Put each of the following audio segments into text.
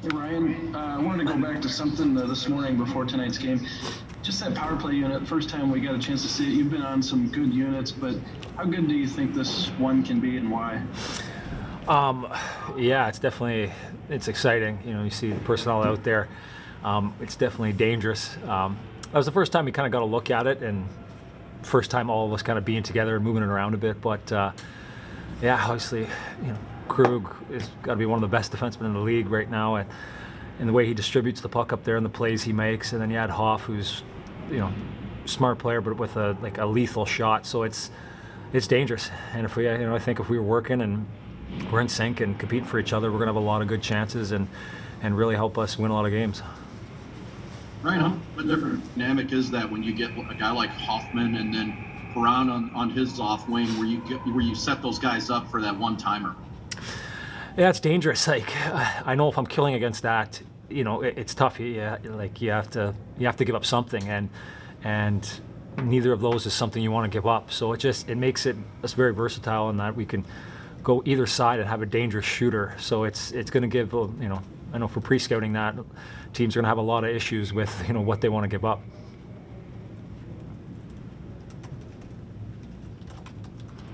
Hey Ryan, I wanted to go back to something this morning before tonight's game. Just that power play unit, first time we got a chance to see it. You've been on some good units, but how good do you think this one can be and why? Um, yeah, it's exciting. You know, you see the personnel out there. It's definitely dangerous. That was the first time we kind of got a look at it, and first time all of us kind of being together and moving it around a bit. But yeah, obviously, you know, Krug has got to be one of the best defensemen in the league right now, and the way he distributes the puck up there and the plays he makes. And then you add Hoff, who's, you know, smart player, but with a lethal shot. So it's dangerous. And if we, you know, I think if we were working and we're in sync and competing for each other, we're gonna have a lot of good chances and really help us win a lot of games. Right on. What different dynamic is that when you get a guy like Hoffman and then Perron on his off wing, where you set those guys up for that one timer? Yeah, it's dangerous. Like I know if I'm killing against that, you know, it's tough. Yeah, like you have to give up something, and neither of those is something you want to give up. So it makes us very versatile in that we can go either side and have a dangerous shooter. So it's going to give, you know, I know for pre-scouting that teams are going to have a lot of issues with, you know, what they want to give up.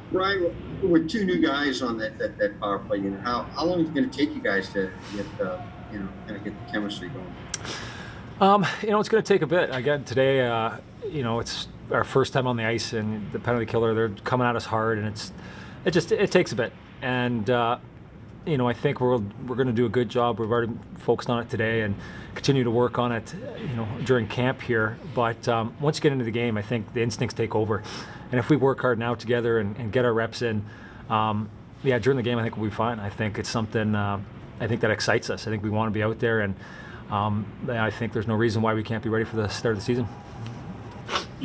Ryan, with two new guys on that power play unit, how long is it going to take you guys to get kind of get the chemistry going? You know, it's going to take a bit. Again, today, you know, it's our first time on the ice, and the penalty killer, they're coming at us hard, and it takes a bit. And you know, I think we're going to do a good job. We've already focused on it today and continue to work on it, you know, during camp here. But once you get into the game, I think the instincts take over. And if we work hard now together and get our reps in, yeah, during the game, I think we'll be fine. I think it's something I think that excites us. I think we want to be out there, and I think there's no reason why we can't be ready for the start of the season.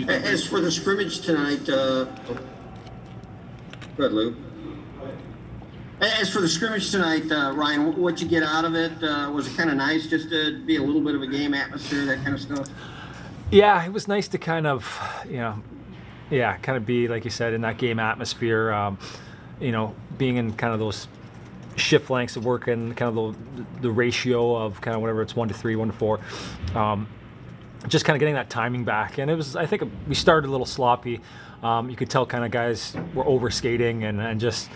As for the scrimmage tonight, go ahead, Lou. As for the scrimmage tonight, Ryan, what'd you get out of it? Was it kind of nice just to be a little bit of a game atmosphere, that kind of stuff? Yeah, it was nice to kind of, you know, yeah, kind of be, like you said, in that game atmosphere, you know, being in kind of those shift lengths of working, kind of the ratio of kind of whatever it's 1 to 3, 1 to 4. Just kind of getting that timing back. And it was, I think we started a little sloppy. You could tell kind of guys were over skating and just,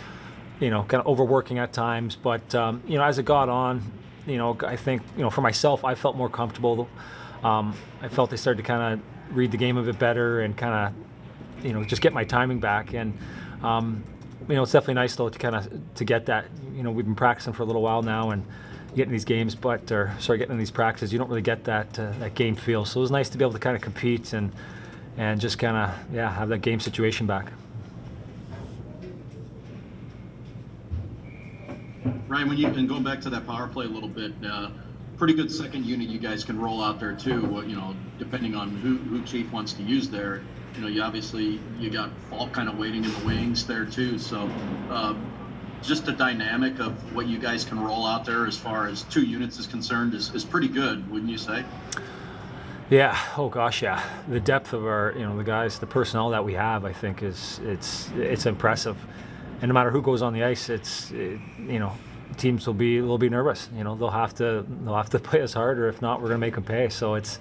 you know, kind of overworking at times. But, you know, as it got on, you know, I think, you know, for myself, I felt more comfortable. I felt they started to kind of read the game a bit better and kind of, you know, just get my timing back. And, you know, it's definitely nice, though, to get that. You know, we've been practicing for a little while now and getting these games, getting in these practices, you don't really get that game feel. So it was nice to be able to kind of compete and just kind of, yeah, have that game situation back. Ryan, when you can go back to that power play a little bit, pretty good second unit you guys can roll out there too. You know, depending on who Chief wants to use there. You know, you got Falk kind of waiting in the wings there too. So just the dynamic of what you guys can roll out there as far as two units is concerned is pretty good, wouldn't you say? Yeah. Oh gosh, yeah. The depth of our, you know, the guys, the personnel that we have, I think it's impressive. And no matter who goes on the ice, you know, teams will be nervous. You know, they'll have to play us hard, or if not, we're going to make them pay. So it's,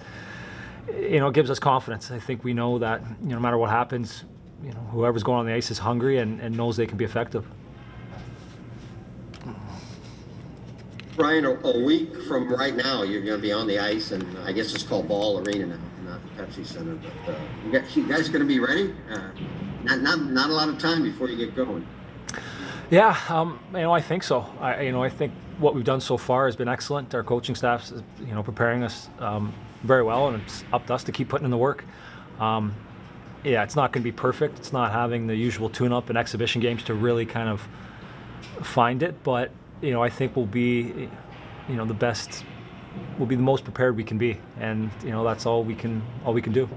you know, it gives us confidence. I think we know that, you know, no matter what happens, you know, whoever's going on the ice is hungry and knows they can be effective. Ryan, a week from right now, you're going to be on the ice, and I guess it's called Ball Arena now, not the Pepsi Center. But you guys going to be ready? Not a lot of time before you get going. Yeah, you know, I think so. I think what we've done so far has been excellent. Our coaching staff's, you know, preparing us very well, and it's up to us to keep putting in the work. Yeah, it's not going to be perfect. It's not having the usual tune-up and exhibition games to really kind of find it, but you know, I think we'll be, you know, the best. We'll be the most prepared we can be, and you know, that's all we can do.